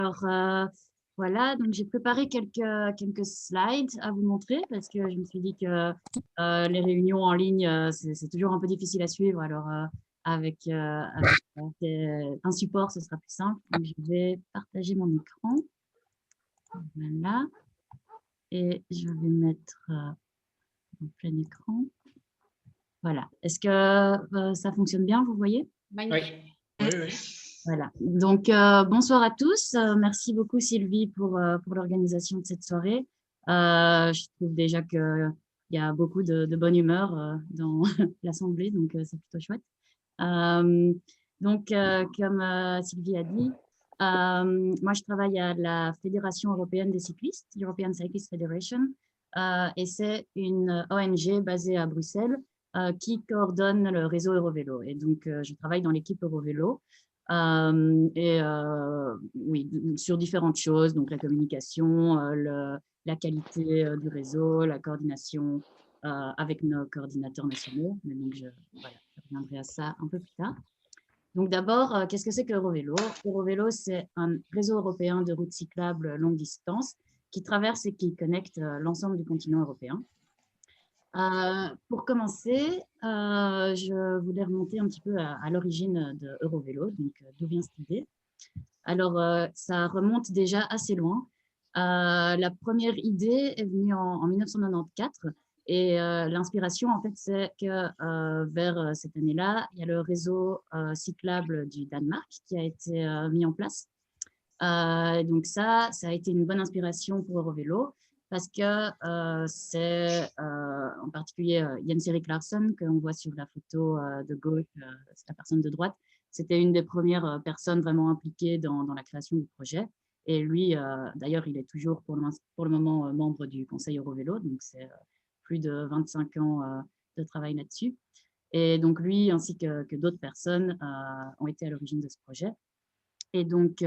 Alors, voilà, donc j'ai préparé quelques slides à vous montrer parce que je me suis dit que les réunions en ligne, c'est toujours un peu difficile à suivre. Alors, avec un support, ce sera plus simple. Donc, je vais partager mon écran. Voilà. Et je vais mettre en plein écran. Voilà. Est-ce que ça fonctionne bien, vous voyez? Oui, oui, oui. Voilà. Donc, bonsoir à tous. Merci beaucoup, Sylvie, pour l'organisation de cette soirée. Je trouve déjà qu'il y a beaucoup de bonne humeur dans l'Assemblée, donc c'est plutôt chouette. Euh, donc, comme Sylvie a dit, moi, je travaille à la Fédération européenne des cyclistes, European Cyclist Federation, et c'est une ONG basée à Bruxelles qui coordonne le réseau Eurovélo. Et donc, je travaille dans l'équipe Eurovélo. Oui, sur différentes choses, donc la communication, la qualité du réseau, la coordination avec nos coordinateurs nationaux. Mais donc, voilà, je reviendrai à ça un peu plus tard. Donc d'abord, qu'est-ce que c'est que Eurovélo? Eurovélo, c'est un réseau européen de routes cyclables longue distance qui traverse et qui connecte l'ensemble du continent européen. Pour commencer, je voulais remonter un petit peu à l'origine de Eurovélo, donc d'où vient cette idée. Alors, ça remonte déjà assez loin. La première idée est venue en 1994 et l'inspiration, en fait, c'est que vers cette année-là, il y a le réseau cyclable du Danemark qui a été mis en place. Donc ça a été une bonne inspiration pour Eurovélo parce que c'est en particulier Jens-Erik Larsson qu'on voit sur la photo de gauche, c'est la personne de droite. C'était une des premières personnes vraiment impliquées dans la création du projet. Et lui, d'ailleurs, il est toujours pour le moment membre du Conseil Eurovélo, donc c'est plus de 25 ans de travail là-dessus. Et donc lui, ainsi que d'autres personnes, ont été à l'origine de ce projet. Et donc,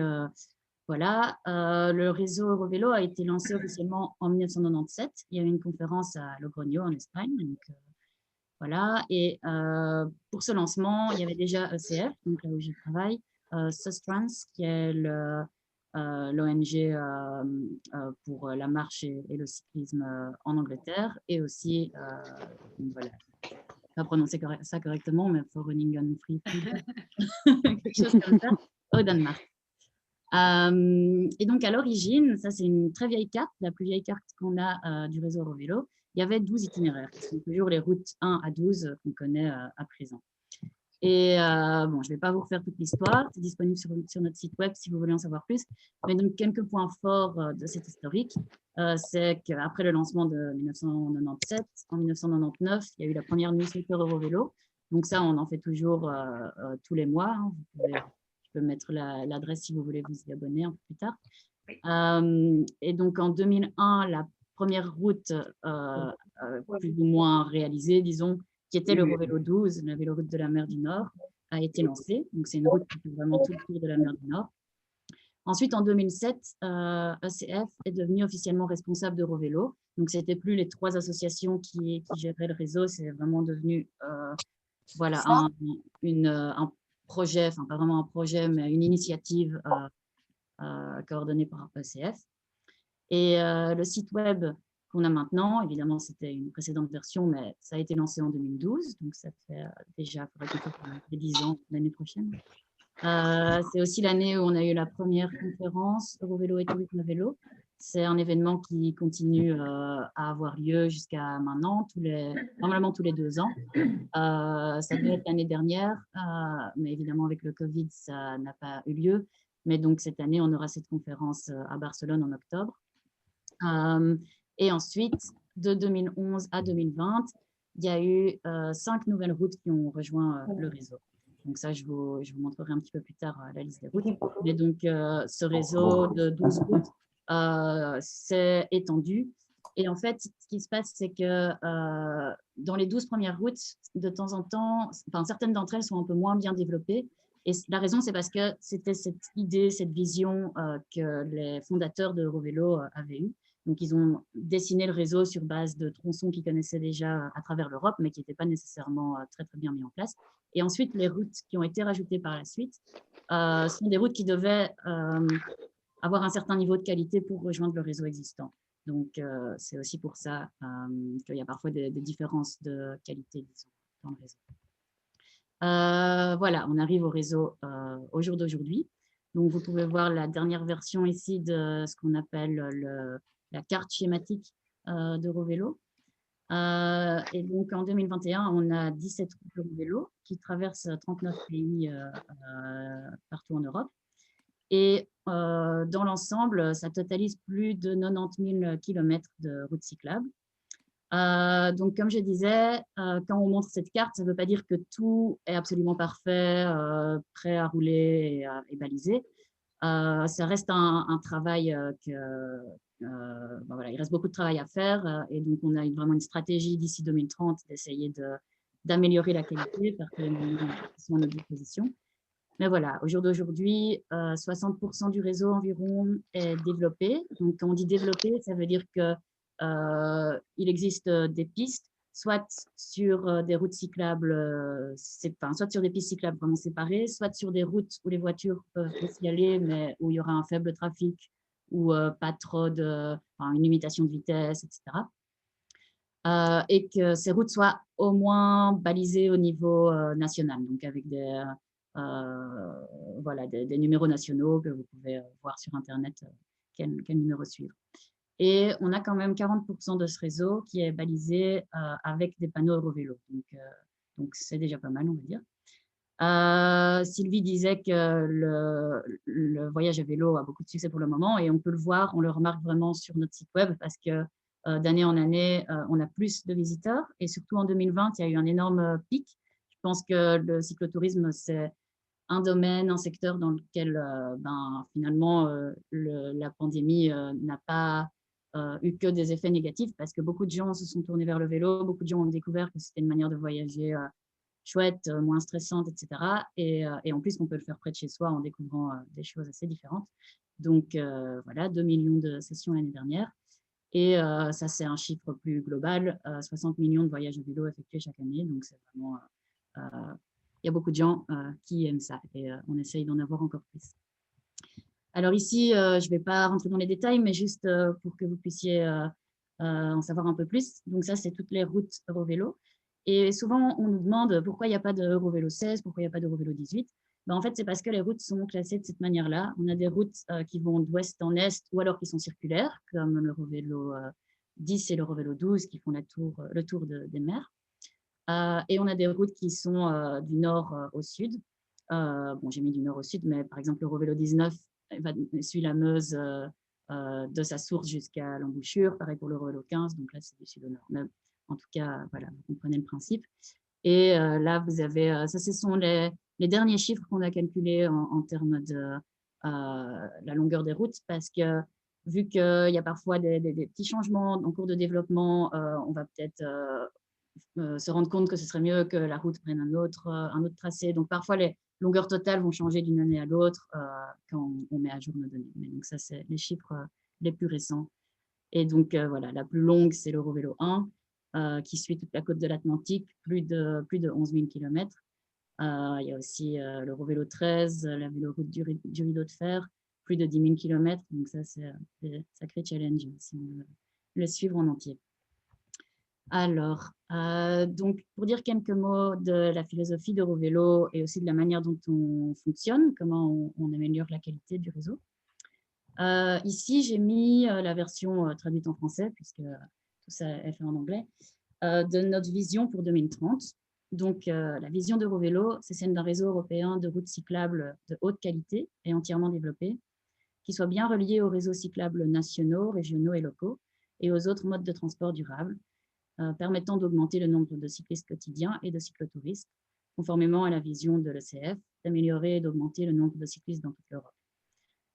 voilà, le réseau Eurovélo a été lancé officiellement en 1997. Il y a eu une conférence à Logroño, en Espagne. Donc, voilà. Et pour ce lancement, il y avait déjà ECF, donc là où je travaille, Sustrans, qui est l'ONG pour la marche et le cyclisme en Angleterre, et aussi, voilà, je ne vais pas prononcer ça correctement, mais for Running on Free, quelque chose comme ça, au Danemark. Et donc, à l'origine, ça c'est une très vieille carte, la plus vieille carte qu'on a du réseau Eurovélo. Il y avait 12 itinéraires, qui sont toujours les routes 1 à 12 qu'on connaît à présent. Et bon, je ne vais pas vous refaire toute l'histoire, c'est disponible sur notre site web si vous voulez en savoir plus. Mais donc, quelques points forts de cet historique, c'est qu'après le lancement de 1997, en 1999, il y a eu la première newsletter Eurovélo. Donc ça, on en fait toujours tous les mois. Hein. Je peux mettre l'adresse si vous voulez vous y abonner un peu plus tard. Et donc, en 2001, la première route plus ou moins réalisée, disons, qui était l'Eurovélo 12, la véloroute de la mer du Nord, a été lancée. Donc, c'est une route qui fait vraiment tout le tour de la mer du Nord. Ensuite, en 2007, ECF est devenu officiellement responsable d'Eurovélo. Donc, ce n'était plus les 3 associations qui géraient le réseau, c'est vraiment devenu voilà, un projet, enfin pas vraiment un projet, mais une initiative coordonnée par ECF. Et le site web qu'on a maintenant, évidemment, c'était une précédente version, mais ça a été lancé en 2012, donc ça fait déjà, il faudrait compter 10 ans l'année prochaine. C'est aussi l'année où on a eu la première conférence Eurovélo et Tourisme Vélo. C'est un événement qui continue à avoir lieu jusqu'à maintenant, normalement tous les 2 ans. Ça devait être l'année dernière, mais évidemment avec le Covid, ça n'a pas eu lieu. Mais donc cette année, on aura cette conférence à Barcelone en octobre. Et ensuite, de 2011 à 2020, il y a eu 5 nouvelles routes qui ont rejoint le réseau. Donc ça, je vous montrerai un petit peu plus tard la liste des routes. Mais donc, ce réseau de 12 routes s'est étendu. Et en fait, ce qui se passe, c'est que dans les 12 premières routes, de temps en temps, enfin, certaines d'entre elles sont un peu moins bien développées. Et la raison, c'est parce que c'était cette idée, cette vision que les fondateurs de Eurovélo avaient eue. Donc, ils ont dessiné le réseau sur base de tronçons qu'ils connaissaient déjà à travers l'Europe, mais qui n'étaient pas nécessairement très, très bien mis en place. Et ensuite, les routes qui ont été rajoutées par la suite sont des routes qui devaient avoir un certain niveau de qualité pour rejoindre le réseau existant. Donc, c'est aussi pour ça qu'il y a parfois des différences de qualité, disons, dans le réseau. Voilà, on arrive au réseau au jour d'aujourd'hui. Donc, vous pouvez voir la dernière version ici de ce qu'on appelle la carte schématique d'Eurovélo. Et donc, en 2021, on a 17 routes Eurovelo qui traversent 39 pays partout en Europe. Et dans l'ensemble, ça totalise plus de 90 000 km de routes cyclables. Donc, comme je disais, quand on montre cette carte, ça ne veut pas dire que tout est absolument parfait, prêt à rouler et balisé. Ça reste un travail voilà, il reste beaucoup de travail à faire. Et donc, on a vraiment une stratégie d'ici 2030 d'essayer d'améliorer la qualité, faire que les moyens soient à notre disposition. Mais voilà, au jour d'aujourd'hui, 60% du réseau environ est développé. Donc, quand on dit développé, ça veut dire que il existe des pistes, soit sur des routes cyclables, soit sur des pistes cyclables vraiment séparées, soit sur des routes où les voitures peuvent aussi aller, mais où il y aura un faible trafic ou pas trop une limitation de vitesse, etc. Et que ces routes soient au moins balisées au niveau national, donc avec voilà, des numéros nationaux que vous pouvez voir sur Internet quel numéro suivre. Et on a quand même 40% de ce réseau qui est balisé avec des panneaux Eurovélo. Donc, c'est déjà pas mal, on va dire. Sylvie disait que le voyage à vélo a beaucoup de succès pour le moment et on peut le voir, on le remarque vraiment sur notre site web parce que d'année en année, on a plus de visiteurs et surtout en 2020, il y a eu un énorme pic. Je pense que le cyclotourisme, c'est un domaine, un secteur dans lequel finalement la pandémie n'a pas eu que des effets négatifs parce que beaucoup de gens se sont tournés vers le vélo, beaucoup de gens ont découvert que c'était une manière de voyager chouette, moins stressante, etc. Et en plus, on peut le faire près de chez soi en découvrant des choses assez différentes. Donc voilà, 2 millions de sessions l'année dernière. Et ça, c'est un chiffre plus global, 60 millions de voyages à vélo effectués chaque année. Donc c'est vraiment... il y a beaucoup de gens qui aiment ça et on essaye d'en avoir encore plus. Alors ici, je ne vais pas rentrer dans les détails, mais juste pour que vous puissiez en savoir un peu plus. Donc ça, c'est toutes les routes Eurovélo. Et souvent, on nous demande pourquoi il n'y a pas de Eurovélo 16, pourquoi il n'y a pas de Eurovélo 18. En fait, c'est parce que les routes sont classées de cette manière-là. On a des routes qui vont d'ouest en est ou alors qui sont circulaires, comme l'Eurovélo 10 et l'Eurovélo 12 qui font le tour des mers. Et on a des routes qui sont du nord au sud. Bon, j'ai mis du nord au sud, mais par exemple, l'Eurovélo 19 suit la Meuse de sa source jusqu'à l'embouchure. Pareil pour l'Eurovélo 15, donc là, c'est du sud au nord. Mais en tout cas, voilà, vous comprenez le principe. Et là, vous avez, ça, ce sont les derniers chiffres qu'on a calculés en termes de la longueur des routes, parce que vu qu'il y a parfois des petits changements en cours de développement, on va peut-être se rendre compte que ce serait mieux que la route prenne un autre tracé. Donc, parfois, les longueurs totales vont changer d'une année à l'autre quand on met à jour nos données. Mais donc, ça, c'est les chiffres les plus récents. Et donc, voilà, la plus longue, c'est l'Eurovélo 1, qui suit toute la côte de l'Atlantique, plus de 11 000 km. Il y a aussi l'Eurovélo 13, la véloroute du rideau de fer, plus de 10 000 km. Donc, ça, c'est des sacrés challenges si on veut le suivre en entier. Alors, donc, pour dire quelques mots de la philosophie d'Eurovélo et aussi de la manière dont on fonctionne, comment on améliore la qualité du réseau. Ici, j'ai mis la version traduite en français, puisque tout ça est fait en anglais, de notre vision pour 2030. Donc, la vision d'Eurovélo, c'est celle d'un réseau européen de routes cyclables de haute qualité et entièrement développé, qui soit bien relié aux réseaux cyclables nationaux, régionaux et locaux, et aux autres modes de transport durables, permettant d'augmenter le nombre de cyclistes quotidiens et de cyclotouristes, conformément à la vision de l'ECF, d'améliorer et d'augmenter le nombre de cyclistes dans toute l'Europe.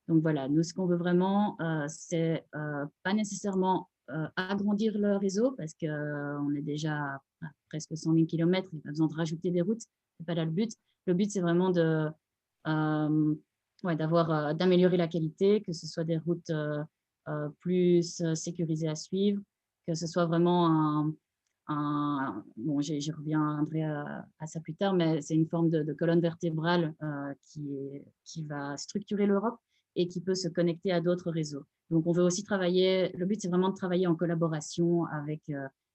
Donc voilà, nous, ce qu'on veut vraiment, c'est pas nécessairement agrandir le réseau, parce qu'on est déjà à presque 100 000 km, il n'y a pas besoin de rajouter des routes, ce n'est pas là le but. Le but, c'est vraiment d'améliorer la qualité, que ce soit des routes plus sécurisées à suivre, que ce soit vraiment bon, j'y reviendrai à ça plus tard, mais c'est une forme de colonne vertébrale qui va structurer l'Europe et qui peut se connecter à d'autres réseaux. Donc, on veut aussi travailler, le but, c'est vraiment de travailler en collaboration avec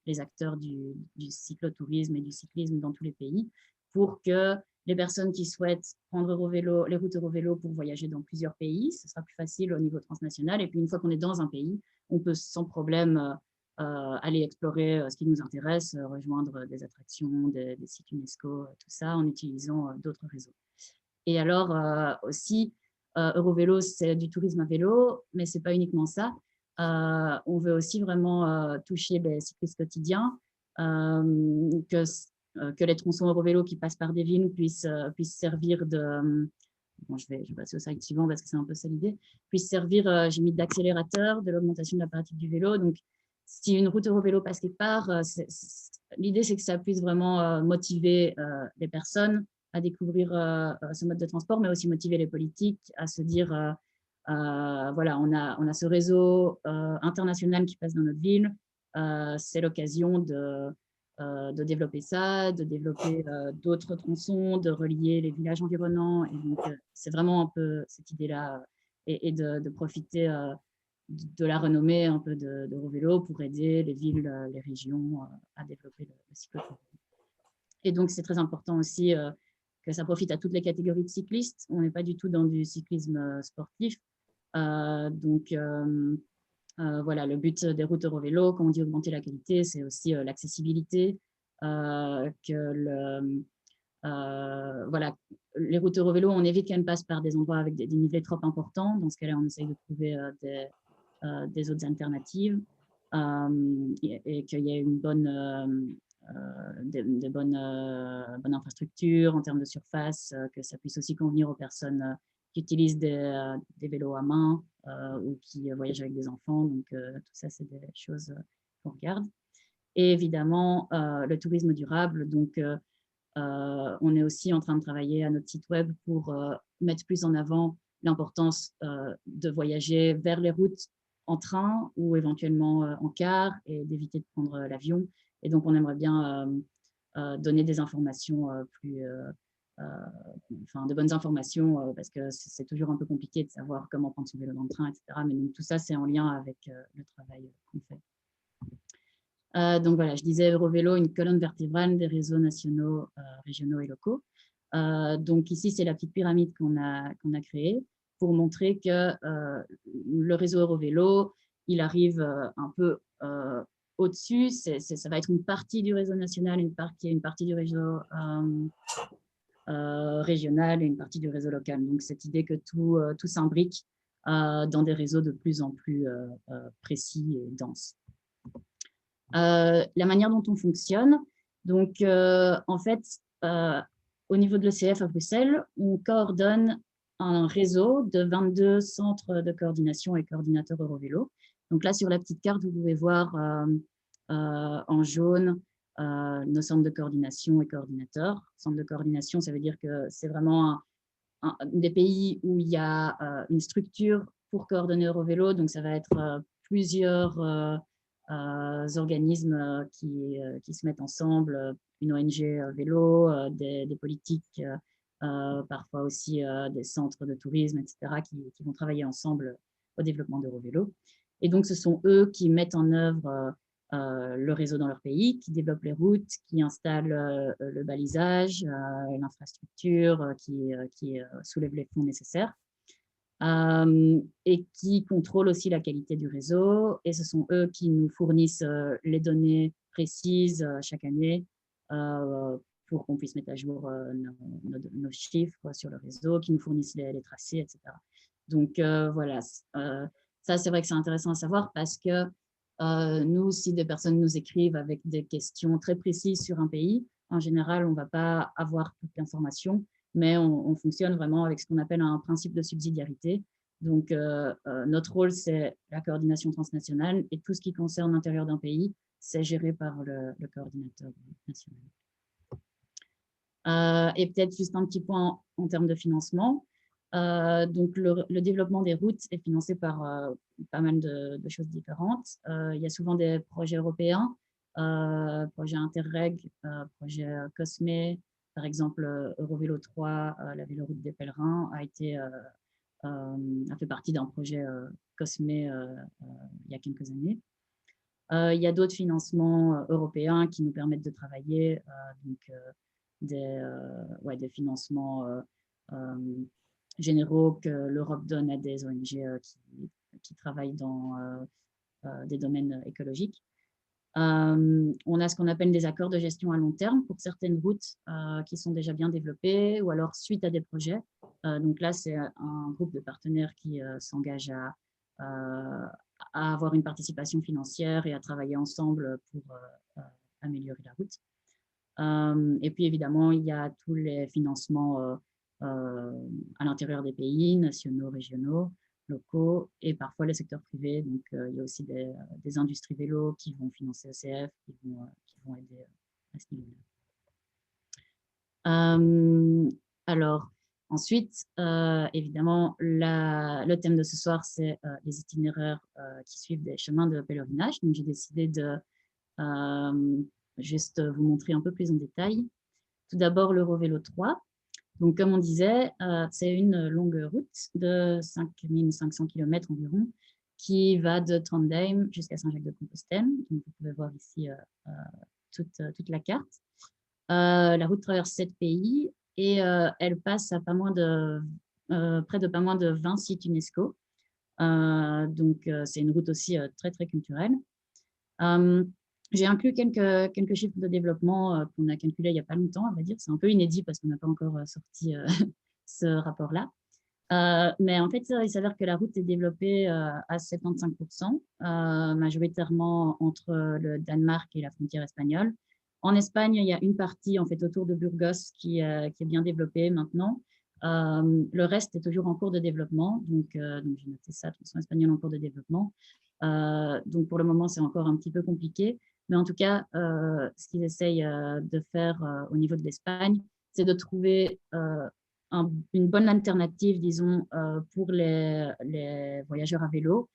les acteurs du cyclotourisme et du cyclisme dans tous les pays pour que les personnes qui souhaitent prendre Eurovelo, les routes Eurovelo pour voyager dans plusieurs pays, ce sera plus facile au niveau transnational. Et puis, une fois qu'on est dans un pays, on peut sans problème aller explorer ce qui nous intéresse, rejoindre des attractions, des sites UNESCO, tout ça, en utilisant d'autres réseaux. Et alors, aussi, Eurovelo, c'est du tourisme à vélo, mais ce n'est pas uniquement ça. On veut aussi vraiment toucher les cyclistes quotidiens, que les tronçons Eurovelo qui passent par des villes puissent servir de… Bon, je vais passer au slide suivant parce que c'est un peu ça l'idée. Puissent servir, j'ai mis d'accélérateur, de l'augmentation de la pratique du vélo. Donc, si une route Eurovelo passe quelque part, l'idée, c'est que ça puisse vraiment motiver les personnes à découvrir ce mode de transport, mais aussi motiver les politiques à se dire, voilà, on a ce réseau international qui passe dans notre ville, c'est l'occasion de développer ça, de développer d'autres tronçons, de relier les villages environnants. Et donc, c'est vraiment un peu cette idée-là et de profiter de la renommée un peu d'Eurovélo pour aider les villes, les régions à développer le cyclotourisme. Et donc, c'est très important aussi que ça profite à toutes les catégories de cyclistes. On n'est pas du tout dans du cyclisme sportif. Donc, voilà, le but des routes Eurovelo, quand on dit augmenter la qualité, c'est aussi l'accessibilité, voilà, les routes Eurovelo, on évite qu'elles passent par des endroits avec des dénivelés trop importants. Dans ce cas-là, on essaye de trouver des autres alternatives et qu'il y ait une bonne de bonnes infrastructures en termes de surface, que ça puisse aussi convenir aux personnes qui utilisent des vélos à main ou qui voyagent avec des enfants. Donc, tout ça, c'est des choses qu'on regarde. Et évidemment, le tourisme durable. Donc, on est aussi en train de travailler à notre site web pour mettre plus en avant l'importance de voyager vers les routes en train ou éventuellement en car et d'éviter de prendre l'avion. Et donc, on aimerait bien donner des informations enfin, de bonnes informations parce que c'est toujours un peu compliqué de savoir comment prendre son vélo dans le train, etc. Mais donc, tout ça, c'est en lien avec le travail qu'on fait. Donc voilà, je disais Eurovelo, une colonne vertébrale des réseaux nationaux, régionaux et locaux. Donc ici, c'est la petite pyramide qu'on a créée pour montrer que le réseau Eurovelo, il arrive un peu au-dessus. Ça va être une partie du réseau national, une partie du réseau régional et une partie du réseau local. Donc cette idée que tout s'imbrique dans des réseaux de plus en plus précis et denses. La manière dont on fonctionne. Donc, en fait, au niveau de l'ECF à Bruxelles, on coordonne un réseau de 22 centres de coordination et coordinateurs Eurovelo. Donc là, sur la petite carte, vous pouvez voir en jaune nos centres de coordination et coordinateurs. Centre de coordination, ça veut dire que c'est vraiment des pays où il y a une structure pour coordonner Eurovelo. Donc, ça va être plusieurs organismes qui se mettent ensemble, une ONG vélo, des politiques, parfois aussi des centres de tourisme, etc., qui vont travailler ensemble au développement d'Eurovélo. Et donc, ce sont eux qui mettent en œuvre le réseau dans leur pays, qui développent les routes, qui installent le balisage, l'infrastructure, qui soulèvent les fonds nécessaires. Et qui contrôlent aussi la qualité du réseau. Et ce sont eux qui nous fournissent les données précises chaque année pour qu'on puisse mettre à jour nos chiffres sur le réseau, qui nous fournissent les tracés, etc. Donc, voilà. Ça, c'est vrai que c'est intéressant à savoir parce que nous, si des personnes nous écrivent avec des questions très précises sur un pays, en général, on ne va pas avoir toute l'information, mais on fonctionne vraiment avec ce qu'on appelle un principe de subsidiarité. Donc, notre rôle, c'est la coordination transnationale et tout ce qui concerne l'intérieur d'un pays, c'est géré par le coordinateur national. Et peut-être juste un petit point en termes de financement. Donc, le développement des routes est financé par pas mal de choses différentes. Il y a souvent des projets européens, projets Interreg, projets COSME. Par exemple, Eurovélo 3, la véloroute des pèlerins, a été a fait partie d'un projet COSME il y a quelques années. Il y a d'autres financements européens qui nous permettent de travailler, donc des financements généraux que l'Europe donne à des ONG qui travaillent dans des domaines écologiques. On a ce qu'on appelle des accords de gestion à long terme pour certaines routes qui sont déjà bien développées ou alors suite à des projets. Donc là, c'est un groupe de partenaires qui s'engage à avoir une participation financière et à travailler ensemble pour améliorer la route. Et puis évidemment, il y a tous les financements à l'intérieur des pays, nationaux, régionaux, locaux et parfois les secteurs privés. Donc, il y a aussi des industries vélo qui vont financer ECF, qui vont aider à ce niveau-là. Alors, ensuite, évidemment, le thème de ce soir, c'est les itinéraires qui suivent des chemins de pèlerinage. Donc, j'ai décidé de juste vous montrer un peu plus en détail. Tout d'abord, l'Eurovélo 3. Donc, comme on disait, c'est une longue route de 5500 km environ qui va de Trondheim jusqu'à Saint-Jacques-de-Compostelle. Donc, vous pouvez voir ici toute la carte. La route traverse 7 pays et elle passe à près de pas moins de 20 sites UNESCO. Donc, c'est une route aussi très, très culturelle. J'ai inclus quelques chiffres de développement qu'on a calculés il n'y a pas longtemps, à vrai dire. C'est un peu inédit parce qu'on n'a pas encore sorti ce rapport-là. Mais en fait, il s'avère que la route est développée à 75%, majoritairement entre le Danemark et la frontière espagnole. En Espagne, il y a une partie en fait, autour de Burgos qui est bien développée maintenant. Le reste est toujours en cours de développement. Donc j'ai noté ça, tronçon espagnol en cours de développement. Donc, pour le moment, c'est encore un petit peu compliqué. Mais en tout cas, ce qu'ils essayent de faire au niveau de l'Espagne, c'est de trouver une bonne alternative, disons, pour les voyageurs à vélo.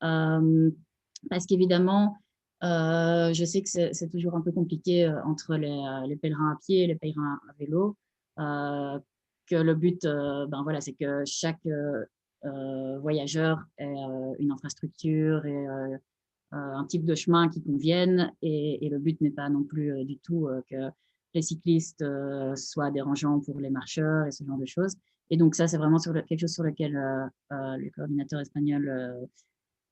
Parce qu'évidemment, je sais que c'est toujours un peu compliqué entre les pèlerins à pied et les pèlerins à vélo. Que le but, voilà, c'est que chaque voyageur ait une infrastructure et un type de chemin qui convienne. Et le but n'est pas non plus du tout que les cyclistes soient dérangeants pour les marcheurs et ce genre de choses. Et donc ça, c'est vraiment quelque chose sur lequel le coordinateur espagnol,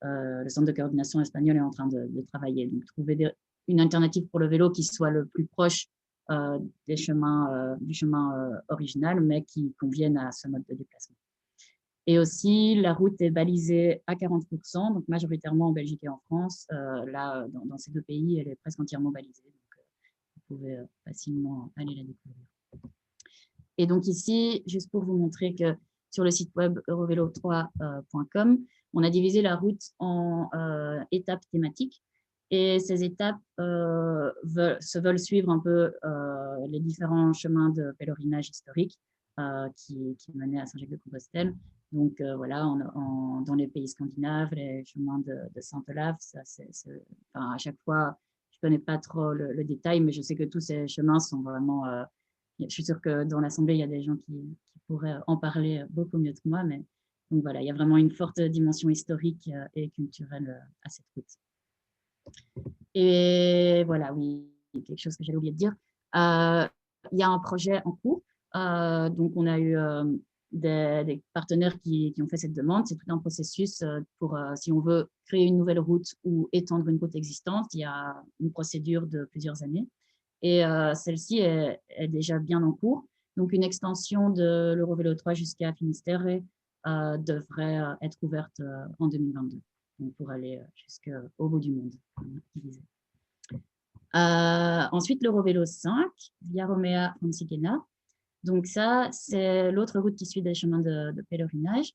le centre de coordination espagnol est en train de travailler. Donc trouver une alternative pour le vélo qui soit le plus proche du chemin original, mais qui convienne à ce mode de déplacement. Et aussi, la route est balisée à 40%, donc majoritairement en Belgique et en France. Là, dans ces deux pays, elle est presque entièrement balisée. Donc, vous pouvez facilement aller la découvrir. Et donc ici, juste pour vous montrer que sur le site web eurovelo3.com, on a divisé la route en étapes thématiques. Et ces étapes veulent suivre un peu les différents chemins de pèlerinage historiques qui menaient à Saint-Jacques-de-Compostelle. Donc voilà, dans les pays scandinaves, les chemins de Saint-Olaf, à chaque fois, je ne connais pas trop le détail, mais je sais que tous ces chemins sont vraiment... je suis sûre que dans l'Assemblée, il y a des gens qui pourraient en parler beaucoup mieux que moi, mais donc voilà, il y a vraiment une forte dimension historique et culturelle à cette route. Et voilà, oui, quelque chose que j'avais oublié de dire. Il y a un projet en cours. Donc, on a eu des partenaires qui ont fait cette demande. C'est tout un processus pour, si on veut créer une nouvelle route ou étendre une route existante, il y a une procédure de plusieurs années. Et celle-ci est déjà bien en cours. Donc, une extension de l'Eurovélo 3 jusqu'à Finistère devrait être ouverte en 2022 pour aller jusqu'au bout du monde, comme il disait. Ensuite, l'Eurovélo 5, via Romea Francigena. Donc ça, c'est l'autre route qui suit des chemins de pèlerinage.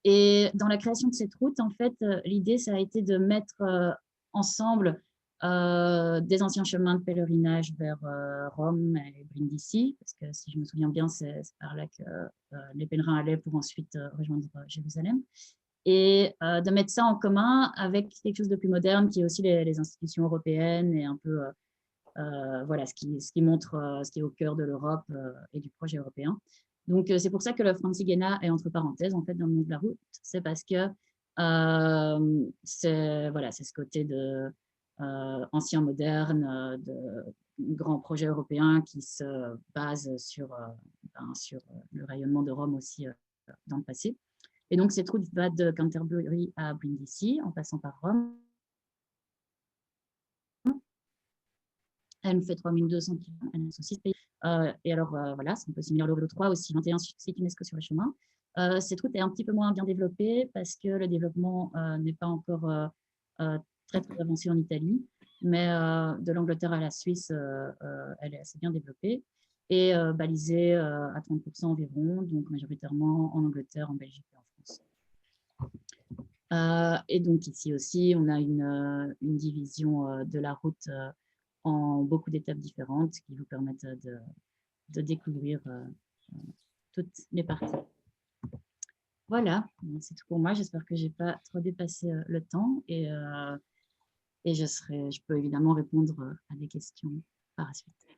Et dans la création de cette route, en fait, l'idée, ça a été de mettre ensemble des anciens chemins de pèlerinage vers Rome et Brindisi, parce que si je me souviens bien, c'est par là que les pèlerins allaient pour ensuite rejoindre Jérusalem. Et de mettre ça en commun avec quelque chose de plus moderne, qui est aussi les institutions européennes et un peu voilà, ce qui montre ce qui est au cœur de l'Europe et du projet européen. Donc, c'est pour ça que le Francigena est entre parenthèses, en fait, dans le nom de la route. C'est parce que c'est ce côté de ancien moderne, de grands projets européens qui se basent sur le rayonnement de Rome aussi dans le passé. Et donc, cette route va de Canterbury à Brindisi, en passant par Rome. Elle nous fait 3200 km, elle nous fait 6 pays. Et alors, voilà, c'est un peu similaire au vélo 3, aussi 21 sites UNESCO sur le chemin. Cette route est un petit peu moins bien développée parce que le développement n'est pas encore très, très avancé en Italie. Mais de l'Angleterre à la Suisse, elle est assez bien développée et balisée à 30% environ, donc majoritairement en Angleterre, en Belgique et en France. Et donc ici aussi, on a une division de la route en beaucoup d'étapes différentes qui vous permettent de découvrir toutes les parties. Voilà, c'est tout pour moi. J'espère que je n'ai pas trop dépassé le temps et je peux évidemment répondre à des questions par la suite.